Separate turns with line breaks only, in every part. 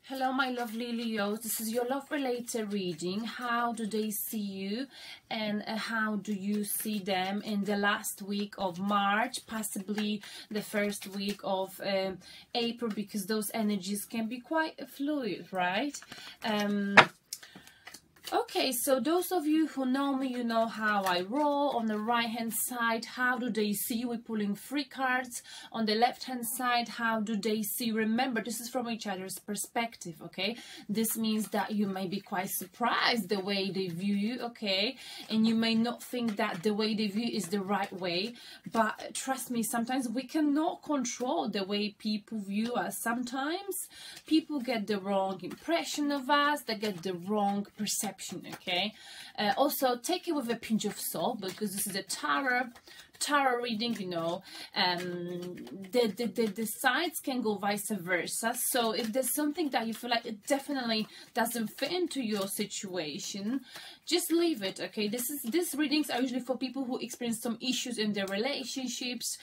Hello, my lovely Leos. This is your love related reading. How do they see you, and how do you see them in the last week of March, possibly the first week of April, because those energies can be quite fluid, right? Okay, so those of you who know me, you know how I roll. On the right hand side, how do they see you? We're pulling 3 cards. On the left hand side, how do they see you? Remember, this is from each other's perspective, okay? This means that you may be quite surprised the way they view you, okay? And you may not think that the way they view you is the right way, but trust me, sometimes we cannot control the way people view us. Sometimes people get the wrong impression of us, they get the wrong perception. Okay, also take it with a pinch of salt, because this is a tarot reading, you know. The sides can go vice versa. So if there's something that you feel like it definitely doesn't fit into your situation, just leave it, okay? These readings are usually for people who experience some issues in their relationships.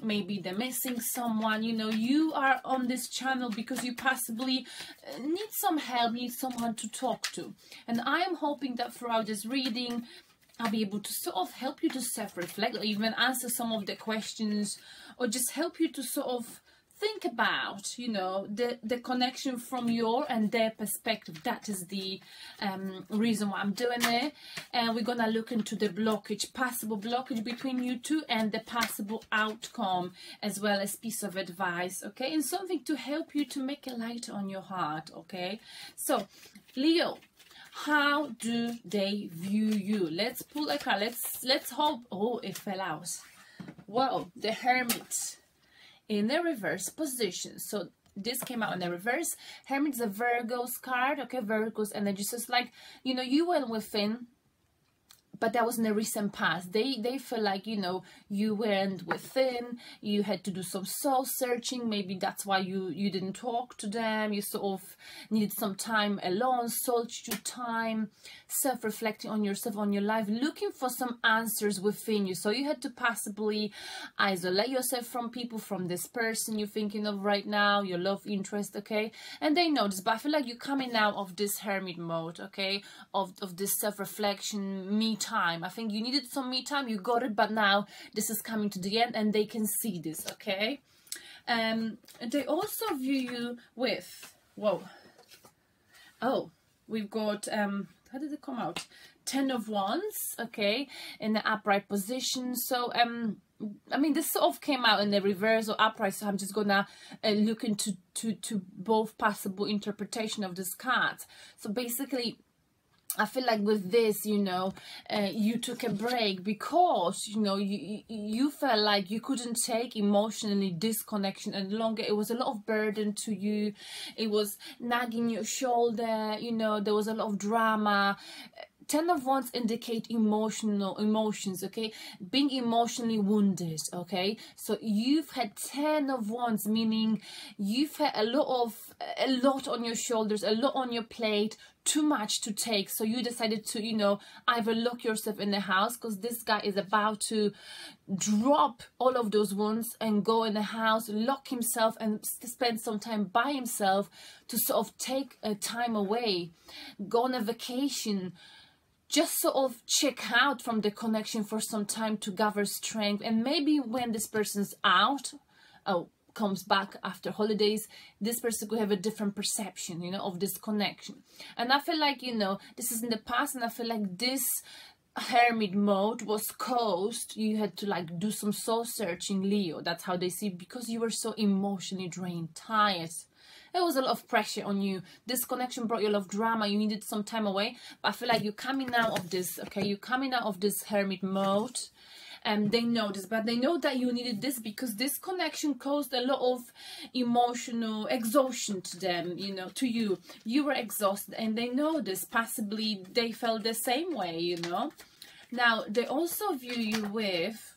Maybe they're missing someone. You know, you are on this channel because you possibly need some help, need someone to talk to. And I am hoping that throughout this reading I'll be able to sort of help you to self-reflect, or even answer some of the questions, or just help you to sort of think about, you know, the connection from your and their perspective. That is the reason why I'm doing it. And we're gonna look into the blockage, possible blockage between you two, and the possible outcome, as well as piece of advice, okay? And something to help you to make a light on your heart, okay? So, Leo, how do they view you? Let's pull a card. Let's hope. Oh, it fell out. Well, the Hermit in the reverse position. So this came out in the reverse. Hermit is a Virgo's card. Okay, Virgo's energy. So it's like, you know, you went within, but that was in the recent past. They feel like, you know, you went within, you had to do some soul searching. Maybe that's why you didn't talk to them. You sort of needed some time alone, solitude time, self-reflecting on yourself, on your life, looking for some answers within you. So you had to possibly isolate yourself from people, from this person you're thinking of right now, your love interest, okay? And they know this, but I feel like you're coming out of this hermit mode, okay? Of this self-reflection, me time. I think you needed some me time, you got it, but now this is coming to the end and they can see this, okay? And they also view you with, whoa, oh, we've got how did it come out? 10 of Wands, okay, in the upright position. So I mean, this sort of came out in the reverse or upright, so I'm just gonna look into both possible interpretation of this card. So basically, I feel like with this, you know, you took a break because, you know, you felt like you couldn't take emotionally disconnection any longer. It was a lot of burden to you. It was nagging your shoulder, you know, there was a lot of drama. 10 of Wands indicate emotions, okay? Being emotionally wounded, okay? So you've had 10 of Wands, meaning you've had a lot on your shoulders, a lot on your plate, too much to take. So you decided to, you know, either lock yourself in the house, because this guy is about to drop all of those wounds and go in the house, lock himself and spend some time by himself to sort of take a time away, go on a vacation, just sort of check out from the connection for some time to gather strength. And maybe when this person's out, comes back after holidays, this person could have a different perception, you know, of this connection. And I feel like, you know, this is in the past, and I feel like this hermit mode was caused, you had to like do some soul searching, Leo. That's how they see, because you were so emotionally drained, tired. There was a lot of pressure on you. This connection brought you a lot of drama. You needed some time away. But I feel like you're coming out of this, okay? You're coming out of this hermit mode. And they know this, but they know that you needed this because this connection caused a lot of emotional exhaustion to them, you know, to you. You were exhausted, and they know this. Possibly they felt the same way, you know. Now, they also view you with,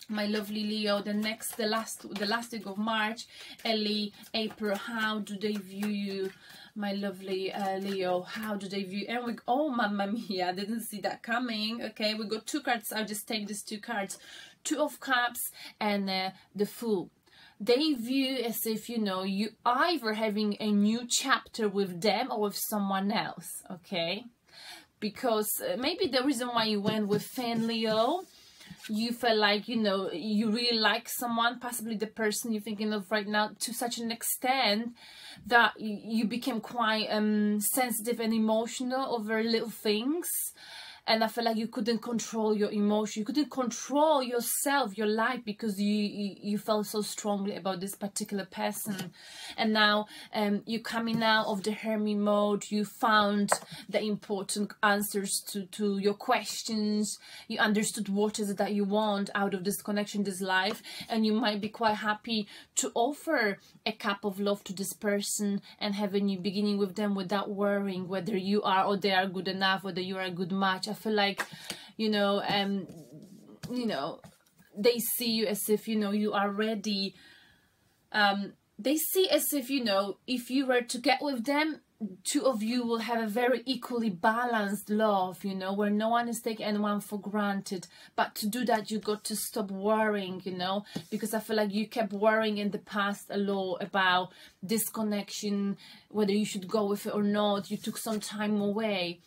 my lovely Leo, the last week of March, early April. How do they view you, my lovely Leo? How do they view? And we, oh, mamma mia, I didn't see that coming. Okay, we got 2 cards. I'll just take these 2 cards. 2 of Cups and the Fool. they view as if, you know, you either having a new chapter with them or with someone else, okay? Because maybe the reason why you went with Fan Leo, you felt like, you know, you really like someone, possibly the person you're thinking of right now, to such an extent that you became quite sensitive and emotional over little things. And I feel like you couldn't control your emotion, you couldn't control yourself, your life, because you felt so strongly about this particular person. And now you're coming out of the hermit mode, you found the important answers to your questions, you understood what is it that you want out of this connection, this life, and you might be quite happy to offer a cup of love to this person and have a new beginning with them without worrying whether you are or they are good enough, whether you are a good match. I feel like, you know, they see you as if, you know, you are ready. They see as if, you know, if you were to get with them, two of you will have a very equally balanced love, you know, where no one is taking anyone for granted. But to do that, you got to stop worrying, you know, because I feel like you kept worrying in the past a lot about this connection, whether you should go with it or not. You took some time away.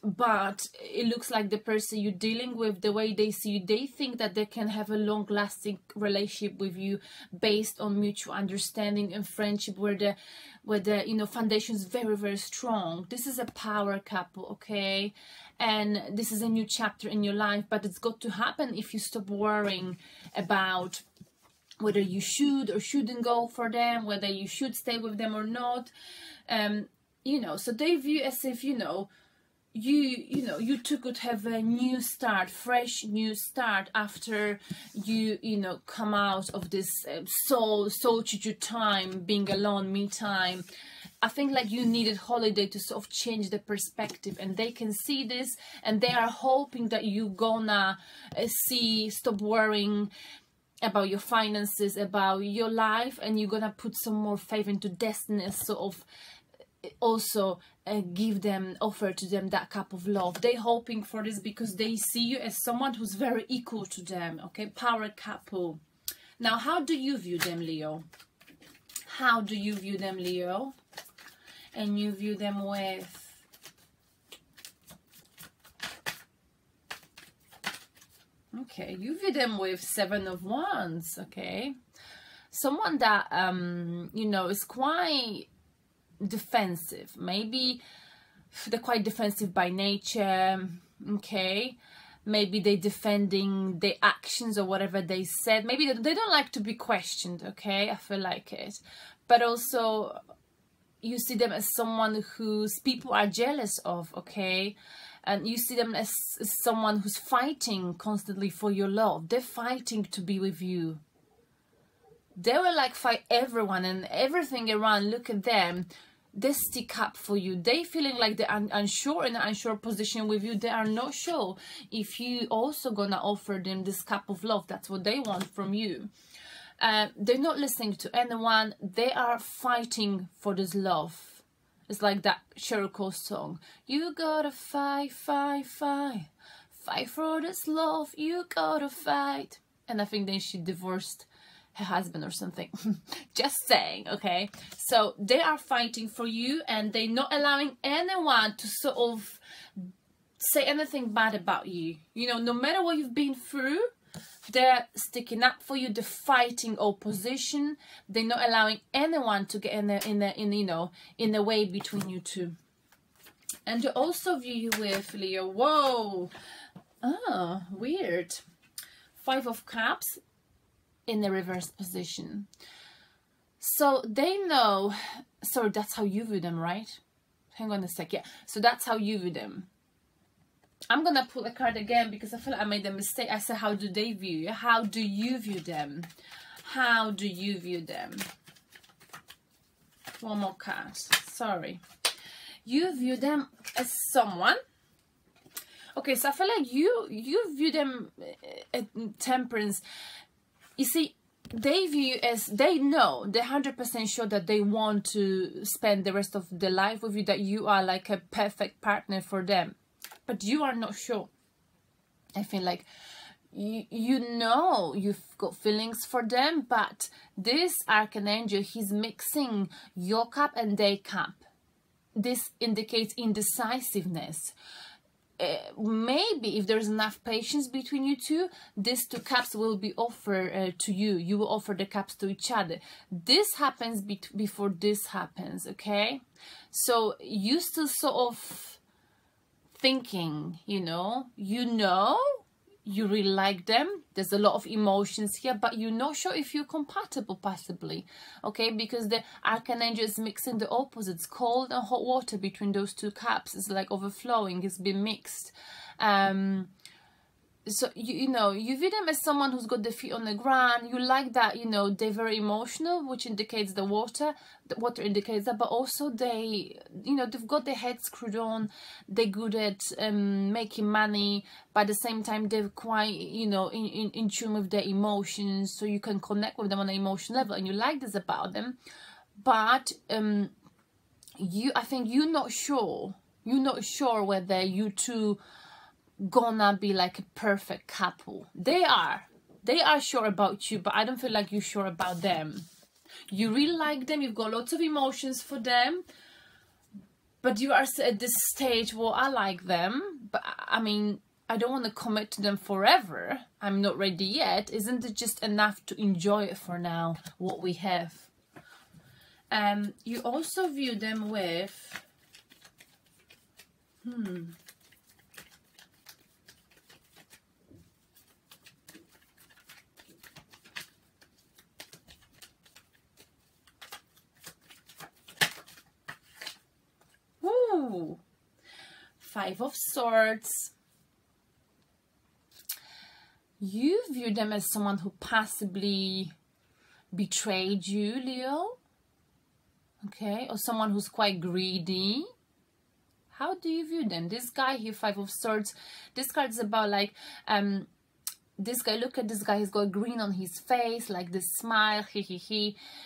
But it looks like the person you're dealing with, the way they see you, they think that they can have a long-lasting relationship with you based on mutual understanding and friendship, where the you know, foundation is very, very strong. This is a power couple, okay? And this is a new chapter in your life, but it's got to happen if you stop worrying about whether you should or shouldn't go for them, whether you should stay with them or not. You know, so they view as if, you know, you two could have a new start, fresh new start after you know, come out of this solitude time, being alone, me time. I think like you needed holiday to sort of change the perspective, and they can see this, and they are hoping that you gonna stop worrying about your finances, about your life, and you're gonna put some more faith into destiny, sort of also offer to them that cup of love. They're hoping for this because they see you as someone who's very equal to them, okay? Power couple. Now, how do you view them, Leo? How do you view them, Leo? And you view them with... Okay, you view them with Seven of Wands, okay? Someone that, you know, is quite defensive. Maybe they're quite defensive by nature, okay? Maybe they're defending their actions or whatever they said. Maybe they don't like to be questioned, okay? I feel like it. But also, you see them as someone whose people are jealous of, okay? And you see them as someone who's fighting constantly for your love. They're fighting to be with you. They will like fight everyone and everything around. Look at them. They stick up for you. They feeling like they're unsure, in an unsure position with you. They are not sure if you also gonna offer them this cup of love. That's what they want from you. They're not listening to anyone. They are fighting for this love. It's like that Cheryl Cole song. You gotta fight, fight, fight. Fight for this love. You gotta fight. And I think then she divorced her husband or something. Just saying, okay? So they are fighting for you, and they're not allowing anyone to sort of say anything bad about you. You know, no matter what you've been through, they're sticking up for you. They're fighting opposition. They're not allowing anyone to get in the way between you two. And they also view you with, Leo, whoa, oh, weird, Five of Cups in the reverse position. So they know, sorry, that's how you view them, right? Hang on a sec. Yeah, so that's how you view them. I'm gonna pull a card again because I feel like I made a mistake. I said, how do they view you? How do you view them? How do you view them? One more card. Sorry. You view them as someone. Okay, so I feel like you view them Temperance. You see, they view you as, they know, they're 100% sure that they want to spend the rest of their life with you, that you are like a perfect partner for them. But you are not sure. I feel like you know you've got feelings for them, but this archangel, he's mixing your cup and their cup. This indicates indecisiveness. Maybe if there's enough patience between you two, these two cups will be offered to you. You will offer the cups to each other. This happens before this happens, okay? So you still sort of thinking, you know, you really like them. There's a lot of emotions here, but you're not sure if you're compatible, possibly, okay? Because the archangel is mixing the opposites, cold and hot water between those two cups. It's like overflowing. It's been mixed. So you know, you view them as someone who's got their feet on the ground. You like that, you know, they're very emotional, which indicates the water indicates that, but also they, you know, they've got their head screwed on. They're good at making money, but at the same time they're quite, you know, in tune with their emotions, so you can connect with them on an emotional level, and you like this about them. But I think you're not sure whether you two gonna be like a perfect couple. They are sure about you, but I don't feel like you're sure about them. You really like them, you've got lots of emotions for them, but you are at this stage, well, I like them, but I mean, I don't want to commit to them forever. I'm not ready yet. Isn't it just enough to enjoy it for now, what we have? You also view them with Five of Swords. You view them as someone who possibly betrayed you, Leo. Okay, or someone who's quite greedy. How do you view them? This guy here, Five of Swords. This card is about like this guy, look at this guy, he's got green on his face, like this smile,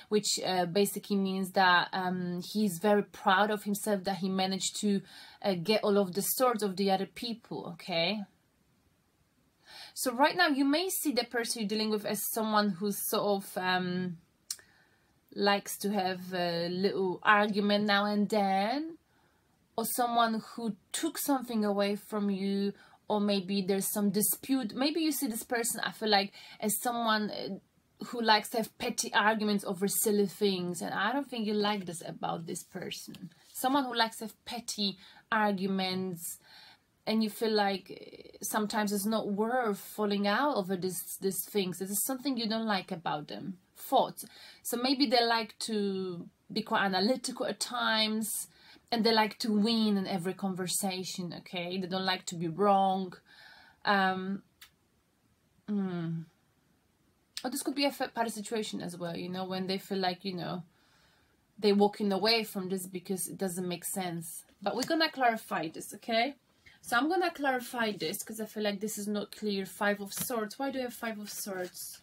which basically means that he's very proud of himself, that he managed to get all of the swords of the other people, okay? So right now, you may see the person you're dealing with as someone who's sort of likes to have a little argument now and then, or someone who took something away from you, or maybe there's some dispute. Maybe you see this person, I feel like, as someone who likes to have petty arguments over silly things. And I don't think you like this about this person. Someone who likes to have petty arguments, and you feel like sometimes it's not worth falling out over these things. This is something you don't like about them. Thoughts. So maybe they like to be quite analytical at times, and they like to win in every conversation, okay? They don't like to be wrong. Or this could be a third-party situation as well, you know, when they feel like, you know, they're walking away from this because it doesn't make sense. But we're going to clarify this, okay? So I'm going to clarify this because I feel like this is not clear. Five of Swords. Why do you have Five of Swords?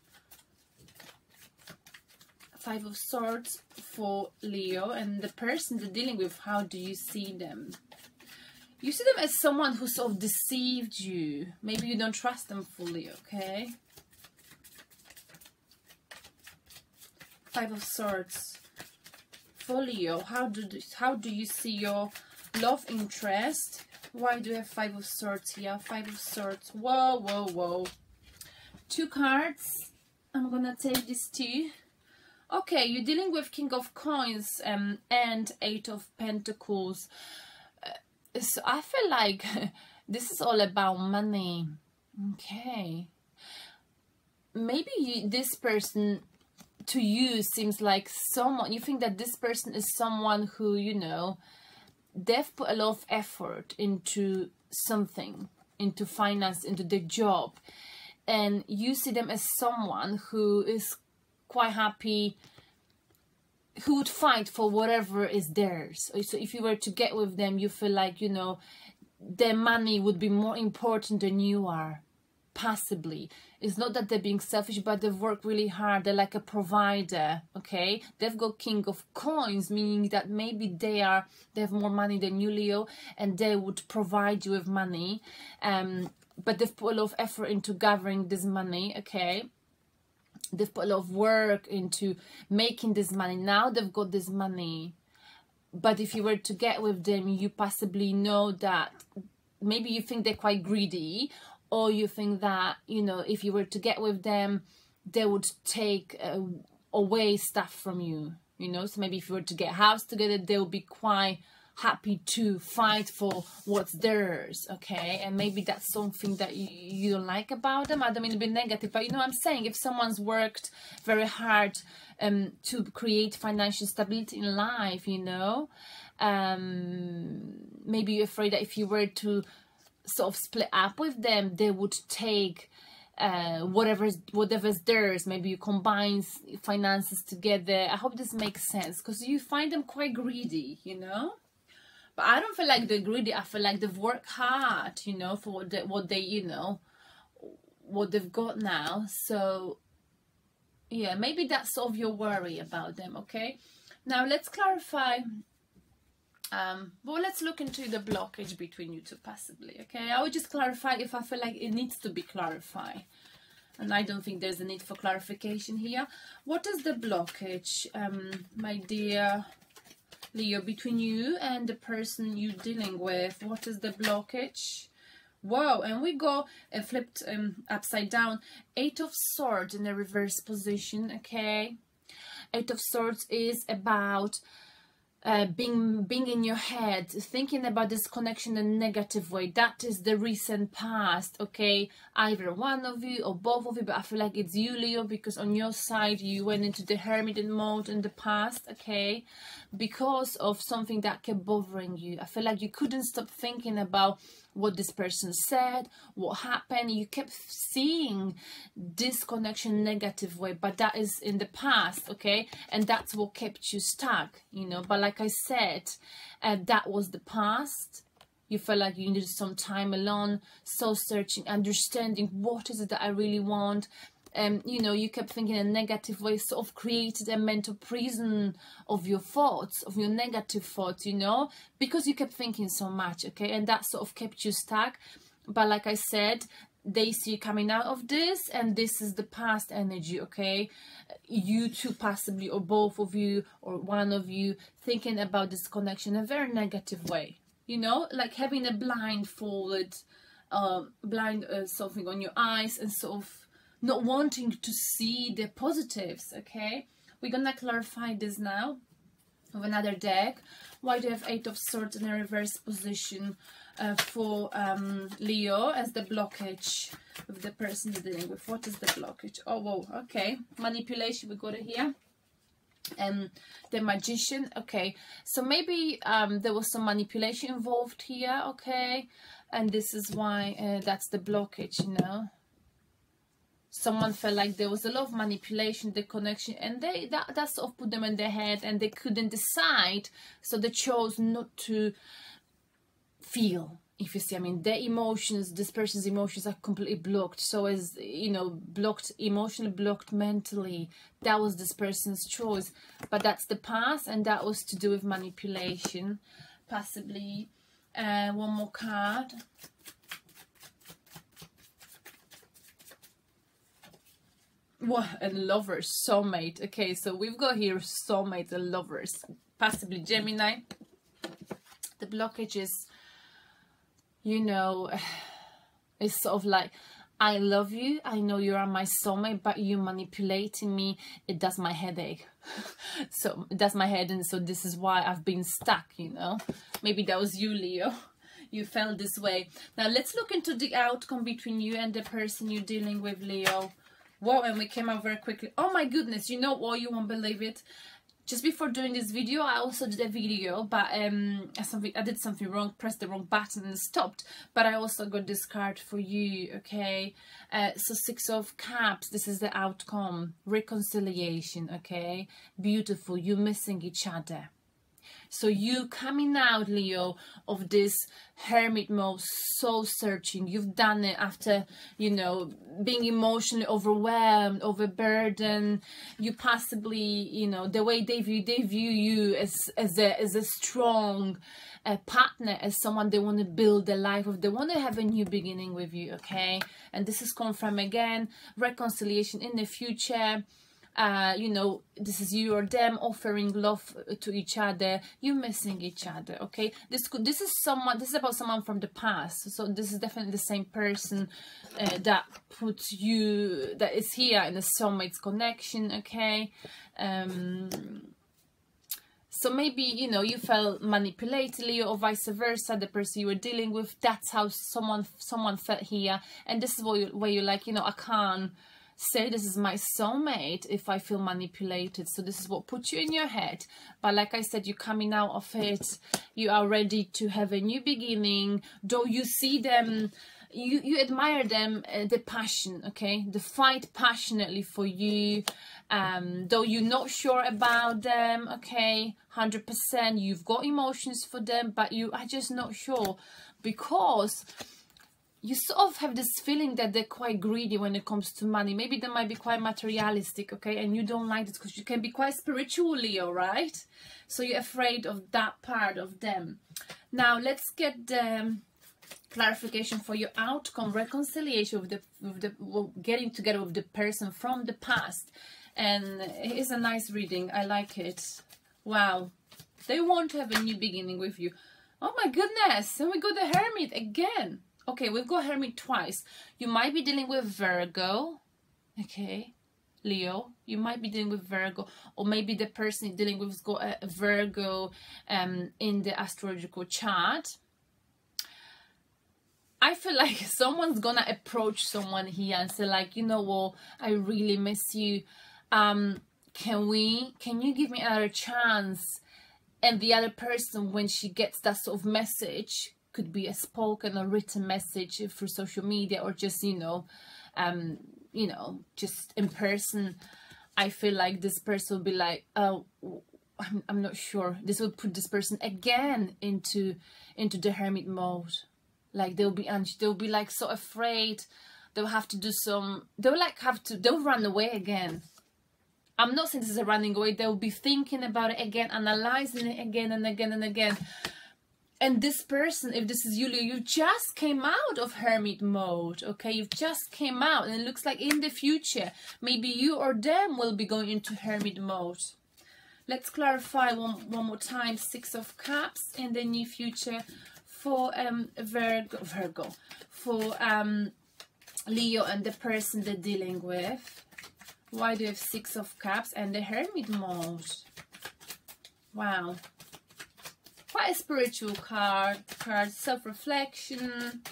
Five of Swords for Leo, and the person they're dealing with, how do you see them? You see them as someone who sort of deceived you. Maybe you don't trust them fully, okay? Five of Swords for Leo. How do you see your love interest? Why do you have Five of Swords here? Five of Swords. Whoa, whoa, whoa. Two cards. I'm gonna take these two. Okay, you're dealing with King of Coins and Eight of Pentacles. So I feel like this is all about money. Okay. Maybe this person to you seems like someone, you think that this person is someone who, you know, they've put a lot of effort into something, into finance, into their job. And you see them as someone who is quite happy, who would fight for whatever is theirs. So if you were to get with them, you feel like, you know, their money would be more important than you are. Possibly. It's not that they're being selfish, but they've worked really hard. They're like a provider, okay? They've got King of Coins, meaning that maybe they have more money than you, Leo, and they would provide you with money. but they've put a lot of effort into gathering this money, okay? They've put a lot of work into making this money. Now they've got this money. But if you were to get with them, you possibly know that maybe you think they're quite greedy, or you think that, you know, if you were to get with them, they would take away stuff from you, you know. So maybe if you were to get a house together, they would be quite happy to fight for what's theirs, okay? And maybe that's something that you don't like about them. I don't mean to be negative, but you know what I'm saying? If someone's worked very hard to create financial stability in life, you know, maybe you're afraid that if you were to sort of split up with them, they would take whatever's theirs. Maybe you combine finances together. I hope this makes sense, because you find them quite greedy, you know. But I don't feel like they're greedy. I feel like they've worked hard, you know, for what they you know, what they've got now. So yeah, maybe that's sort of your worry about them, okay? Now let's clarify. Well, let's look into the blockage between you two, possibly, okay? I would just clarify if I feel like it needs to be clarified. And I don't think there's a need for clarification here. What is the blockage, my dear Leo, between you and the person you're dealing with? What is the blockage? Whoa, and we go flipped upside down. 8 of Swords in a reverse position, okay? 8 of Swords is about being in your head, thinking about this connection in a negative way. That is the recent past, okay? Either one of you or both of you, but I feel like it's you, Leo, because on your side you went into the hermit mode in the past, okay? Because of something that kept bothering you. I feel like you couldn't stop thinking about what this person said, what happened. You kept seeing this connection negative way, but that is in the past, okay? And that's what kept you stuck, you know. But like I said, that was the past. You felt like you needed some time alone, soul searching, understanding what is it that I really want. You know, you kept thinking in a negative way, sort of created a mental prison of your thoughts, of your negative thoughts, you know, because you kept thinking so much, okay? And that sort of kept you stuck. But like I said, they see you coming out of this, and this is the past energy, okay? You two possibly, or both of you, or one of you, thinking about this connection in a very negative way, you know, like having a blindfolded, something on your eyes, and sort of not wanting to see the positives, okay? We're gonna clarify this now with another deck. Why do you have 8 of Swords in a reverse position for Leo as the blockage with the person you're dealing with? What is the blockage? Oh, whoa, okay. Manipulation, we got it here. The Magician, okay. So maybe there was some manipulation involved here, okay? And this is why that's the blockage, you know. Someone felt like there was a lot of manipulation, the connection, and that sort of put them in their head, and they couldn't decide, so they chose not to feel, if you see. I mean, their emotions, this person's emotions are completely blocked. So as, you know, blocked emotionally, blocked mentally. That was this person's choice. But that's the past, and that was to do with manipulation, possibly. One more card. What? And Lovers, soulmate. Okay, so we've got here soulmate and lovers, possibly Gemini. The blockage is, you know, it's sort of like, I love you, I know you are my soulmate, but you manipulating me, it does my headache. So it does my head, and so this is why I've been stuck, you know. Maybe that was you, Leo. You felt this way. Now let's look into the outcome between you and the person you're dealing with, Leo. Whoa, and we came out very quickly. Oh my goodness, you know what? You won't believe it. Just before doing this video, I also did a video, but I did something wrong, pressed the wrong button and stopped. But I also got this card for you, okay? So 6 of Cups, this is the outcome. Reconciliation, okay? Beautiful, you're missing each other. So you coming out, Leo, of this hermit mode, soul searching. You've done it after, you know, being emotionally overwhelmed, overburdened. You possibly, you know, the way they view you as a strong partner, as someone they want to build a life with. They want to have a new beginning with you, okay? And this is confirmed again, reconciliation in the future. You know, this is you or them offering love to each other. You missing each other, okay? This is about someone from the past. So this is definitely the same person that puts you, that is here in the soulmates connection, okay? So maybe, you know, you felt manipulated, or vice versa. The person you were dealing with, that's how someone felt here. And this is where you're like, you know, I can't say this is my soulmate if I feel manipulated. So this is what puts you in your head. But like I said, you're coming out of it. You are ready to have a new beginning. Though you see them, you admire them, the passion, okay? The fight passionately for you. Though you're not sure about them, okay? 100%. You've got emotions for them, but you are just not sure, because you sort of have this feeling that they're quite greedy when it comes to money. Maybe they might be quite materialistic, okay? And you don't like this because you can be quite spiritual, Leo, right? So you're afraid of that part of them. Now, let's get the clarification for your outcome, reconciliation with the getting together with the person from the past. And it is a nice reading. I like it. Wow. They want to have a new beginning with you. Oh my goodness. And we got the Hermit again. Okay, we've got Hermit twice. You might be dealing with Virgo. Okay, Leo. You might be dealing with Virgo. Or maybe the person you're dealing with has got a Virgo in the astrological chart. I feel like someone's gonna approach someone here and say like, you know what, I really miss you. Can you give me another chance? And the other person, when she gets that sort of message, could be a spoken or written message through social media, or just, you know, just in person. I feel like this person will be like, oh, I'm not sure. This will put this person again into the hermit mode. Like they'll be like so afraid. They'll have to do some. They'll run away again. I'm not saying this is a running away. They'll be thinking about it again, analyzing it again and again and again. And this person, if this is you, you just came out of hermit mode, okay? You've just came out, and it looks like in the future, maybe you or them will be going into hermit mode. Let's clarify one more time. 6 of Cups in the near future for Virgo, for Leo and the person they're dealing with. Why do you have 6 of Cups and the hermit mode? Wow. Quite a spiritual card, self-reflection.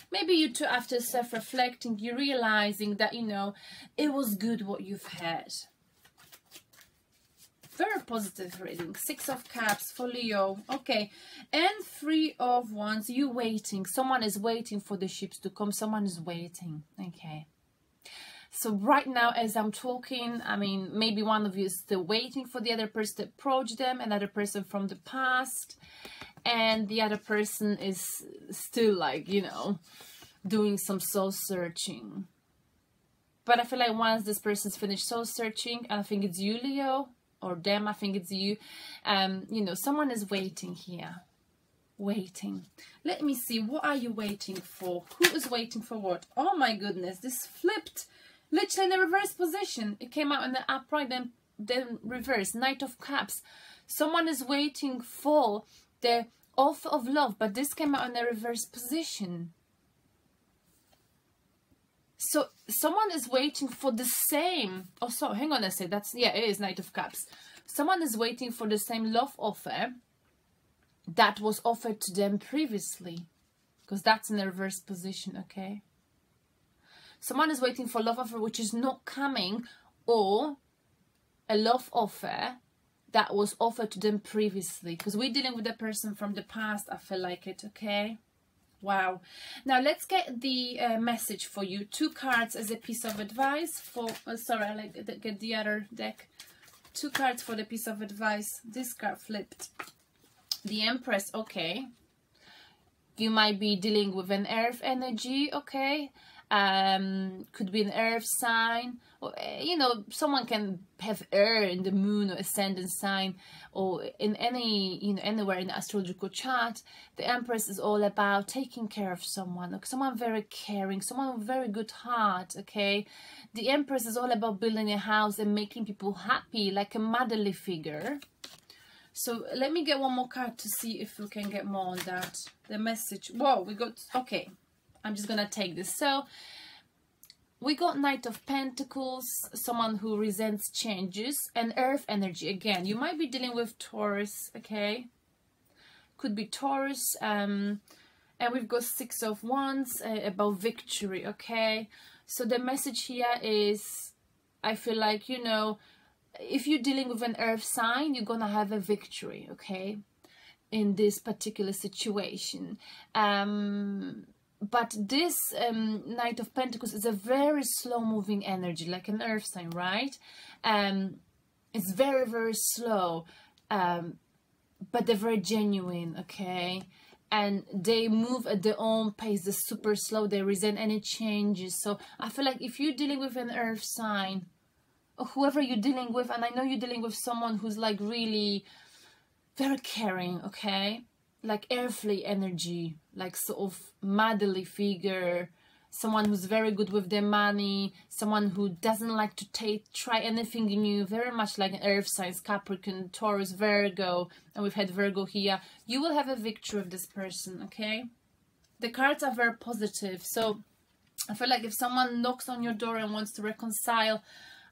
Maybe you two, after self-reflecting, you're realizing that, you know, it was good what you've had. Very positive reading. 6 of Cups for Leo. Okay. And 3 of Wands. You waiting. Someone is waiting for the ships to come. Someone is waiting. Okay. So right now, as I'm talking, I mean, maybe one of you is still waiting for the other person to approach them, another person from the past, and the other person is still like, you know, doing some soul searching. But I feel like once this person's finished soul searching, I think it's you, Leo, or them, I think it's you, you know, someone is waiting here. Waiting. Let me see, what are you waiting for? Who is waiting for what? Oh my goodness, this flipped. Literally in the reverse position. It came out in the upright, then reverse. Knight of Cups. Someone is waiting for the offer of love, but this came out in the reverse position. So someone is waiting for the same. Oh, so hang on a sec. That's, yeah, it is Knight of Cups. Someone is waiting for the same love offer that was offered to them previously, because that's in the reverse position. Okay. Someone is waiting for love offer which is not coming, or a love offer that was offered to them previously, because we're dealing with a person from the past. I feel like it. Okay. Wow. Now let's get the message for you. 2 cards as a piece of advice for, sorry, I like to get the other deck 2 cards for the piece of advice. This card flipped. The Empress, okay. You might be dealing with an earth energy, okay. Could be an earth sign, or you know, someone can have air in the moon or ascendant sign, or in any, you know, anywhere in the astrological chart. The Empress is all about taking care of someone, like someone very caring, someone with very good heart, okay. The Empress is all about building a house and making people happy, like a motherly figure. So let me get one more card to see if we can get more on that. The message. Whoa, we got, okay. I'm just gonna take this. So we got Knight of Pentacles, someone who resents changes, and earth energy. Again, you might be dealing with Taurus, okay? Could be Taurus. And we've got 6 of Wands, about victory, okay? So the message here is, I feel like, you know, if you're dealing with an earth sign, you're gonna have a victory, okay? In this particular situation. But this Knight of Pentacles is a very slow moving energy, like an earth sign, right? It's very, very slow, but they're very genuine, okay? And they move at their own pace. They're super slow. They resent any changes. So I feel like if you're dealing with an earth sign, or whoever you're dealing with, and I know you're dealing with someone who's like really very caring, okay? Like earthly energy, like sort of motherly figure, someone who's very good with their money, someone who doesn't like to try anything new, very much like an earth signs, Capricorn, Taurus, Virgo, and we've had Virgo here. You will have a victory with this person, okay? The cards are very positive, so I feel like if someone knocks on your door and wants to reconcile,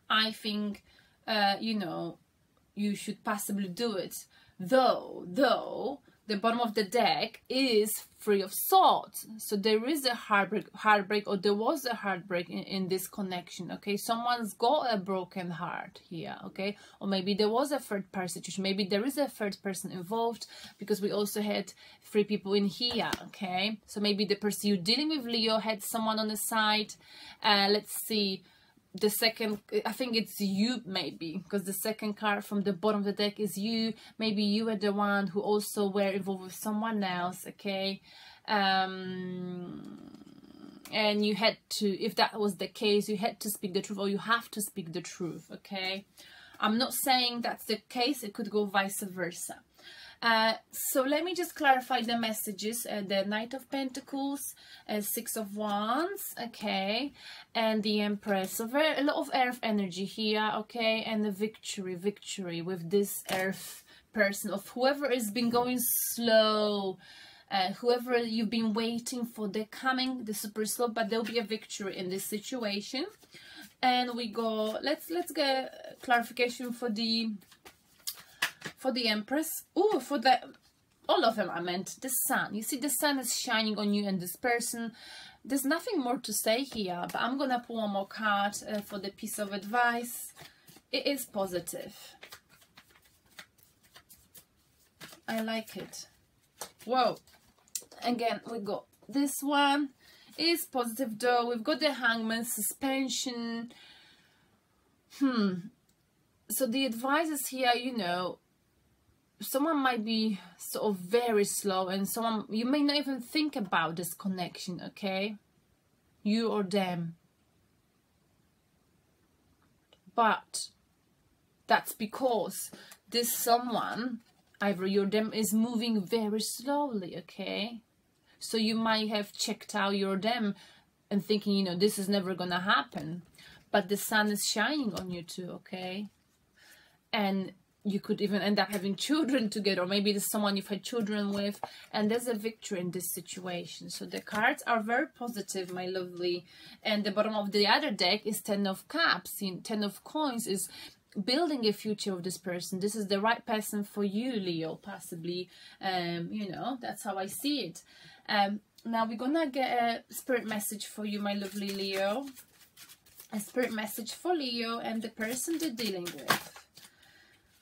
I think, you know, you should possibly do it. Though, the bottom of the deck is 3 of Swords. So there is a heartbreak, or there was a heartbreak in this connection, okay? Someone's got a broken heart here, okay? Or maybe there was a third party situation. Maybe there is a third person involved, because we also had 3 people in here, okay? So maybe the person you're dealing with, Leo, had someone on the side. Let's see. The second, I think it's you, maybe, because the second card from the bottom of the deck is you. Maybe you were the one who also were involved with someone else, okay? And you had to, if that was the case, you had to speak the truth, or you have to speak the truth, okay? I'm not saying that's the case. It could go vice versa. So let me just clarify the messages. The Knight of Pentacles, 6 of Wands, okay, and the Empress. So a lot of earth energy here, okay, and the victory with this earth person, of whoever has been going slow, whoever you've been waiting for. They're coming, the super slow, but there'll be a victory in this situation. And we go, let's get clarification for the Empress. Oh, for the, all of them, I meant the Sun. You see, the Sun is shining on you and this person. There's nothing more to say here, but I'm gonna pull one more card for the piece of advice. It is positive. I like it. Whoa. Again, we got this one. It is positive though. We've got the Hangman, suspension. So the advice is here, you know, someone might be sort of very slow, and someone, you may not even think about this connection, okay? You or them. But that's because this someone, either you or them, is moving very slowly, okay? So you might have checked out you or them and thinking, you know, this is never gonna happen. But the sun is shining on you too, okay? And you could even end up having children together, or maybe there's someone you've had children with, and there's a victory in this situation. So the cards are very positive, my lovely. And the bottom of the other deck is 10 of Cups. 10 of Coins is building a future with this person. This is the right person for you, Leo, possibly. You know, that's how I see it. Now we're gonna get a spirit message for you, my lovely Leo. A spirit message for Leo and the person they're dealing with.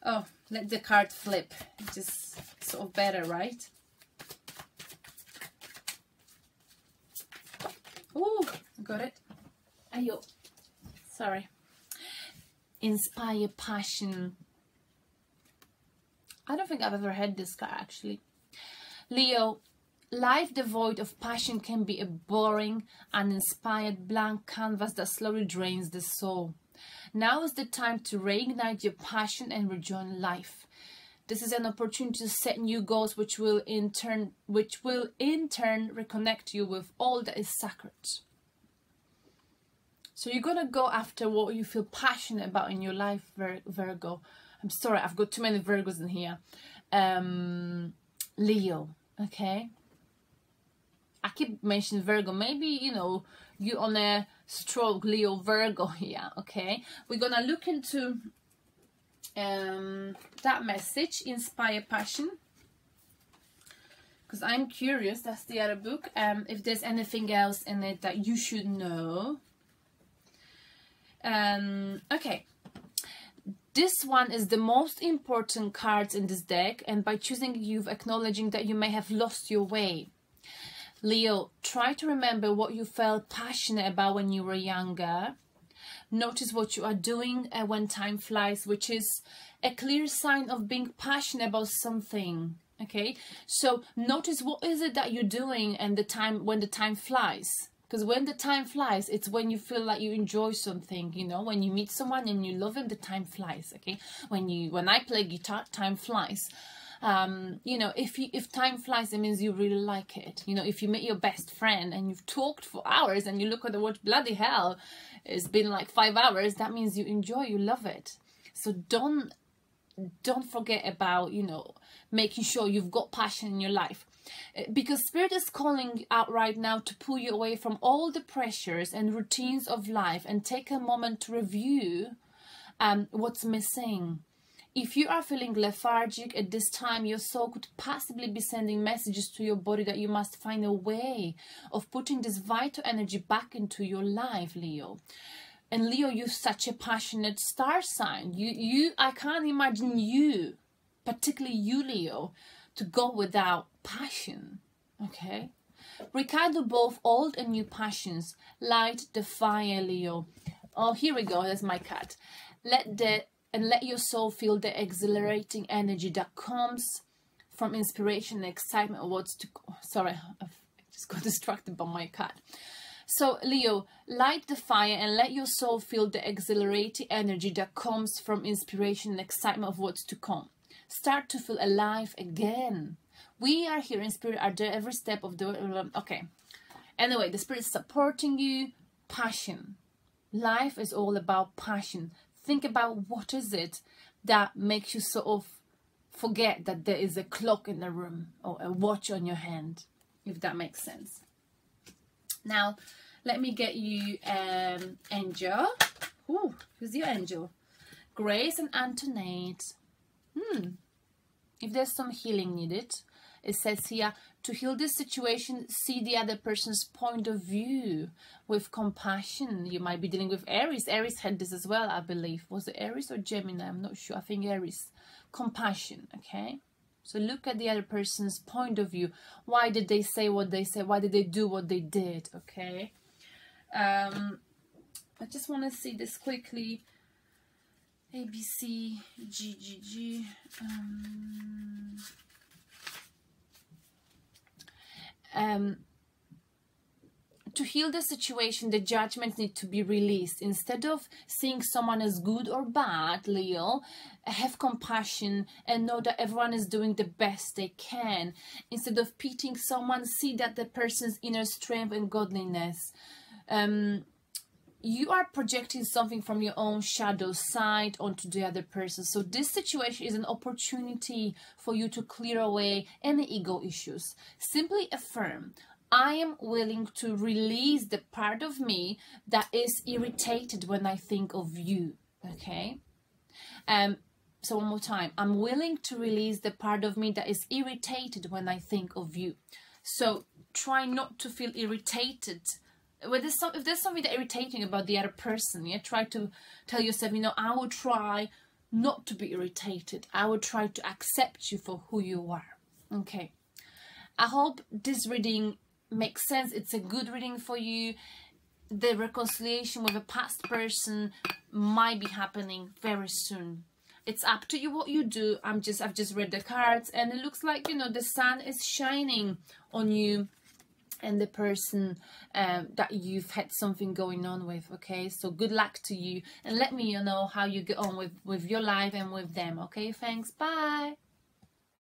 Oh, let the card flip. It's just sort of better, right? Oh, got it. Ayo. Sorry. Inspire passion. I don't think I've ever had this card, actually. Leo, life devoid of passion can be a boring, uninspired, blank canvas that slowly drains the soul. Now is the time to reignite your passion and rejoin life. This is an opportunity to set new goals, which will in turn reconnect you with all that is sacred. So you're gonna go after what you feel passionate about in your life, Virgo. I'm sorry, I've got too many Virgos in here. Leo, okay? I keep mentioning Virgo. Maybe, you know, you on a stroke, Leo, Virgo here, okay? We're gonna look into that message, Inspire Passion, because I'm curious. That's the other book. If there's anything else in it that you should know. Okay, this one is the most important cards in this deck, and by choosing you've acknowledging that you may have lost your way. Leo, try to remember what you felt passionate about when you were younger. Notice what you are doing when time flies, which is a clear sign of being passionate about something. Okay, so notice what is it that you're doing and when the time flies. Because when the time flies, it's when you feel like you enjoy something, you know, when you meet someone and you love them, the time flies, okay? When I play guitar, time flies. You know, if time flies, it means you really like it. You know, if you meet your best friend and you've talked for hours and you look at the watch, bloody hell, it's been like 5 hours, that means you enjoy, you love it. So don't forget about, you know, making sure you've got passion in your life. Because Spirit is calling out right now to pull you away from all the pressures and routines of life and take a moment to review what's missing. If you are feeling lethargic at this time, your soul could possibly be sending messages to your body that you must find a way of putting this vital energy back into your life, Leo. And Leo, you're such a passionate star sign. I can't imagine you, particularly you, Leo, to go without passion, okay? Rekindle both old and new passions. Light the fire, Leo. Oh, here we go. That's my cat. Let your soul feel the exhilarating energy that comes from inspiration and excitement of what's to... Sorry, I just got distracted by my cat. So, Leo, light the fire and let your soul feel the exhilarating energy that comes from inspiration and excitement of what's to come. Start to feel alive again. We are here in Spirit, are there every step of the way. Okay. Anyway, the Spirit is supporting you. Passion. Life is all about passion. Think about what is it that makes you sort of forget that there is a clock in the room or a watch on your hand, if that makes sense. Now, let me get you angel. Ooh, who's your angel? Grace and Antoinette. If there's some healing needed, it says here, to heal this situation, see the other person's point of view with compassion. You might be dealing with Aries. Aries had this as well, I believe. Was it Aries or Gemini? I'm not sure. I think Aries. Compassion, okay? So look at the other person's point of view. Why did they say what they said? Why did they do what they did, okay? I just want to see this quickly. A, B, C, G, G, G. To heal the situation, the judgments need to be released. Instead of seeing someone as good or bad, Leo, have compassion and know that everyone is doing the best they can. Instead of pitying someone, see that the person's inner strength and godliness. You are projecting something from your own shadow side onto the other person. So this situation is an opportunity for you to clear away any ego issues. Simply affirm, I am willing to release the part of me that is irritated when I think of you. Okay? So one more time. I'm willing to release the part of me that is irritated when I think of you. So try not to feel irritated. If there's something that irritating about the other person, yeah, try to tell yourself, you know, I will try not to be irritated. I will try to accept you for who you are. Okay. I hope this reading makes sense. It's a good reading for you. The reconciliation with a past person might be happening very soon. It's up to you what you do. I've just read the cards, and it looks like, you know, the sun is shining on you and the person that you've had something going on with. Okay, so good luck to you, and let me know how you get on with your life and with them. Okay, thanks, bye.